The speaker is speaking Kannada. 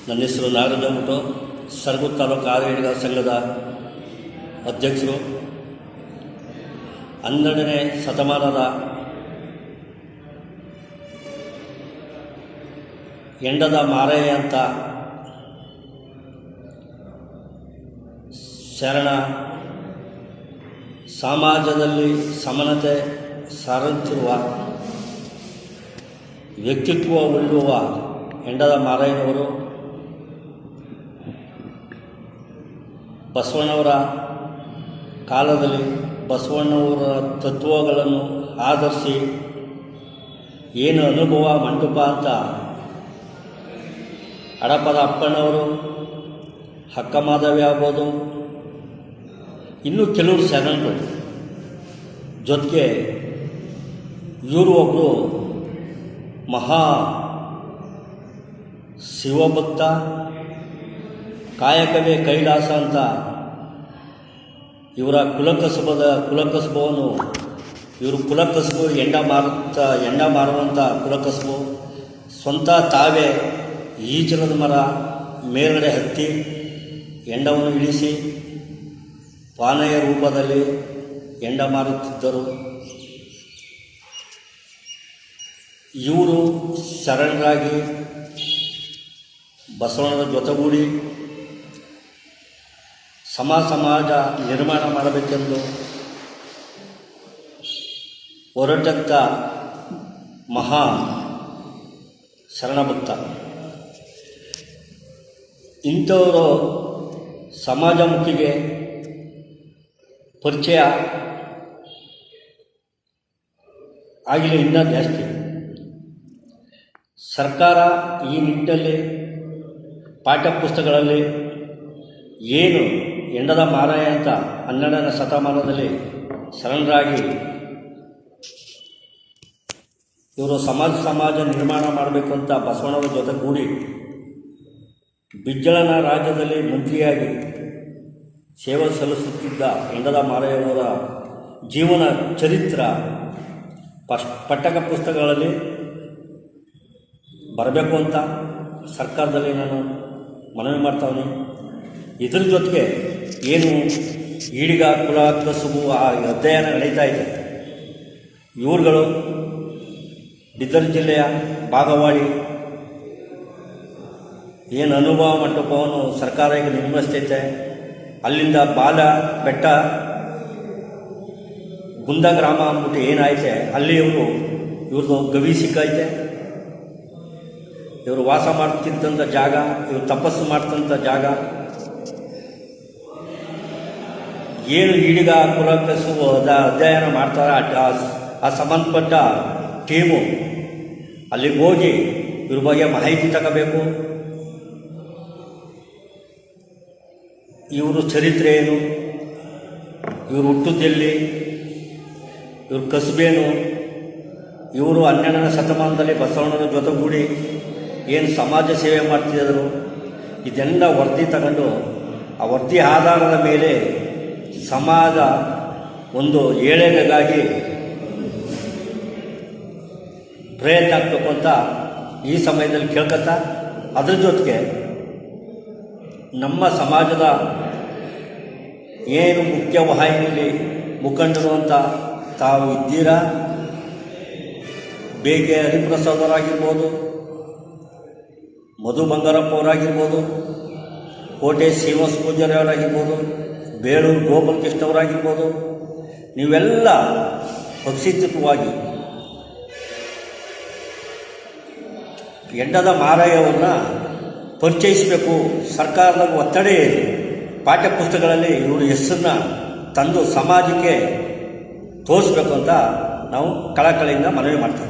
ನನ್ನ ಹೆಸರು ನಾಗರಾಜ ಅಂದ್ಬಿಟ್ಟು ಸರಗೂರು ತಾಲೂಕು ಆದಿವಾಸಿಗಳ ಸಂಘದ ಅಧ್ಯಕ್ಷರು. 12ನೇ ಶತಮಾನದ ಎಂಡದ ಮಾರಯ್ಯ ಅಂತ ಶರಣ ಸಮಾಜದಲ್ಲಿ ಸಮಾನತೆ ಸಾರುತ್ತಿರುವ ವ್ಯಕ್ತಿತ್ವವುಳ್ಳುವ ಎಂಡದ ಮಾರಯ್ಯನವರು ಬಸವಣ್ಣವರ ಕಾಲದಲ್ಲಿ ಬಸವಣ್ಣವರ ತತ್ವಗಳನ್ನು ಆಧರಿಸಿ ಏನು ಅನುಭವ ಮಂಟಪ ಅಂತ ಹಡಪದ ಅಪ್ಪಣ್ಣವರು, ಅಕ್ಕ ಮಾಧವಿ ಆಗ್ಬೋದು, ಇನ್ನೂ ಕೆಲವರು ಶರಣರು ಜೊತೆಗೆ ಇವರು ಒಬ್ಬರು ಮಹಾ ಶಿವಭಕ್ತ, ಕಾಯಕವೇ ಕೈಲಾಸ ಅಂತ ಇವರ ಕುಲಕಸಬವನ್ನು ಇವರು ಕುಲಕಸಬು ಎಂಡ ಮಾರುವಂಥ ಕುಲಕಸಬು. ಸ್ವಂತ ತಾವೇ ಈಚಲದ ಮರ ಮೇಲ್ಗಡೆ ಹತ್ತಿ ಎಂಡವನ್ನು ಇಳಿಸಿ ಪಾನೀಯ ರೂಪದಲ್ಲಿ ಎಂಡ ಮಾರುತ್ತಿದ್ದರು. ಇವರು ಶರಣರಾಗಿ ಬಸವಣ್ಣರ ಜೊತೆಗೂಡಿ ಸಮಾಜ ನಿರ್ಮಾಣ ಮಾಡಬೇಕೆಂದು ಹೊರಟಂಥ ಮಹಾ ಶರಣಭಕ್ತ. ಇಂಥವರು ಸಮಾಜಮುಖಿಗೆ ಪರಿಚಯ ಆಗಿಲ್ಲ, ಇನ್ನೂ ಜಾಸ್ತಿ. ಸರ್ಕಾರ ಈ ನಿಟ್ಟಿನಲ್ಲಿ ಪಾಠ್ಯಪುಸ್ತಕಗಳಲ್ಲಿ ಏನು ಎಂಡದ ಮಾರಾಯ ಅಂತ 12ನೇ ಶತಮಾನದಲ್ಲಿ ಶರಣರಾಗಿ ಇವರು ಸಮಾಜ ನಿರ್ಮಾಣ ಮಾಡಬೇಕು ಅಂತ ಬಸವಣ್ಣವರ ಜೊತೆಗೂಡಿ ಬಿಜ್ಜಳನ ರಾಜ್ಯದಲ್ಲಿ ಮಂತ್ರಿಯಾಗಿ ಸೇವೆ ಸಲ್ಲಿಸುತ್ತಿದ್ದ ಎಂಡದ ಮಾರಾಯವರ ಜೀವನ ಚರಿತ್ರ ಪಠ್ಯ ಪುಸ್ತಕಗಳಲ್ಲಿ ಬರಬೇಕು ಅಂತ ಸರ್ಕಾರದಲ್ಲಿ ನಾನು ಮನವಿ ಮಾಡ್ತಾವನಿ. ಇದ್ರ ಜೊತೆಗೆ ಏನು ಈಡಿಗ ಕುಲ ಕಸುಬು ಅಧ್ಯಯನ ನಡೀತಾ ಇದೆ. ಇವ್ರುಗಳು ಬೀದರ್ ಜಿಲ್ಲೆಯ ಬಾಗವಾಡಿ ಏನು ಅನುಭವ ಮಂಟಪವನ್ನು ಸರ್ಕಾರ ಈಗ ನಿರ್ಮಿಸ್ತೈತೆ. ಅಲ್ಲಿಂದ ಬಾಲ ಬೆಟ್ಟ ಗುಂದ ಗ್ರಾಮ ಅಂದ್ಬಿಟ್ಟು ಏನೈತೆ ಅಲ್ಲಿ ಇವ್ರದ್ದು ಗವಿ ಸಿಕ್ಕೈತೆ. ಇವರು ವಾಸ ಮಾಡ್ತಿದ್ದಂಥ ಜಾಗ, ಇವರು ತಪಸ್ಸು ಮಾಡ್ತಂಥ ಜಾಗ. ಏನು ಈಡಿಗ ಕುಲ ಕಸುಬು ಅಧ್ಯಯನ ಮಾಡ್ತಾರೆ ಆ ಸಂಬಂಧಪಟ್ಟ ಟೀಮು ಅಲ್ಲಿಗೆ ಹೋಗಿ ಇವ್ರ ಬಗ್ಗೆ ಮಾಹಿತಿ ತಗೋಬೇಕು. ಇವರು ಚರಿತ್ರೆ ಏನು, ಇವರು ಹುಟ್ಟುದೆಲ್ಲಿ, ಇವ್ರ ಕಸುಬೇನು, ಇವರು 12ನೇ ಶತಮಾನದಲ್ಲಿ ಬಸವಣ್ಣನ ಜೊತೆಗೂಡಿ ಏನು ಸಮಾಜ ಸೇವೆ ಮಾಡ್ತಿದ್ದರು, ಇದೆಲ್ಲ ವರದಿ ತಗೊಂಡು ಆ ವರದಿ ಆಧಾರದ ಮೇಲೆ ಸಮಾಜ ಒಂದು ಏಳಿಗೆಗಾಗಿ ಪ್ರಯತ್ನ ಆಗಬೇಕು ಅಂತ ಈ ಸಮಯದಲ್ಲಿ ಕೇಳ್ಕೊತಾ, ಅದ್ರ ಜೊತೆಗೆ ನಮ್ಮ ಸಮಾಜದ ಏನು ಮುಖ್ಯವಾಹಿನಿಯಲ್ಲಿ ಮುಖಂಡರು ಅಂತ ತಾವು ಇದ್ದೀರಾ, ಬೇಗೆ ಹರಿಪ್ರಸಾದ್ ಅವರಾಗಿರ್ಬೋದು, ಮಧು ಬಂಗಾರಪ್ಪ ಅವರಾಗಿರ್ಬೋದು, ಕೋಟೆ ಶ್ರೀನಿವಾಸ ಪೂಜಾರಿ ಅವರಾಗಿರ್ಬೋದು, ಬೇಳೂರು ಗೋಪಾಲಕೃಷ್ಣ ಅವರಾಗಿರ್ಬೋದು, ನೀವೆಲ್ಲ ಪಕ್ಷಿತ್ವವಾಗಿ ಎಂಡದ ಮಾರಾಯವ್ರನ್ನ ಪರಿಚಯಿಸಬೇಕು. ಸರ್ಕಾರದ ಒತ್ತಡ ಪಾಠ್ಯಪುಸ್ತಕಗಳಲ್ಲಿ ಇವರು ಹೆಸರನ್ನ ತಂದು ಸಮಾಜಕ್ಕೆ ತೋರಿಸ್ಬೇಕು ಅಂತ ನಾವು ಕಳಕಳಿಯಿಂದ ಮನವಿ ಮಾಡ್ತೀವಿ.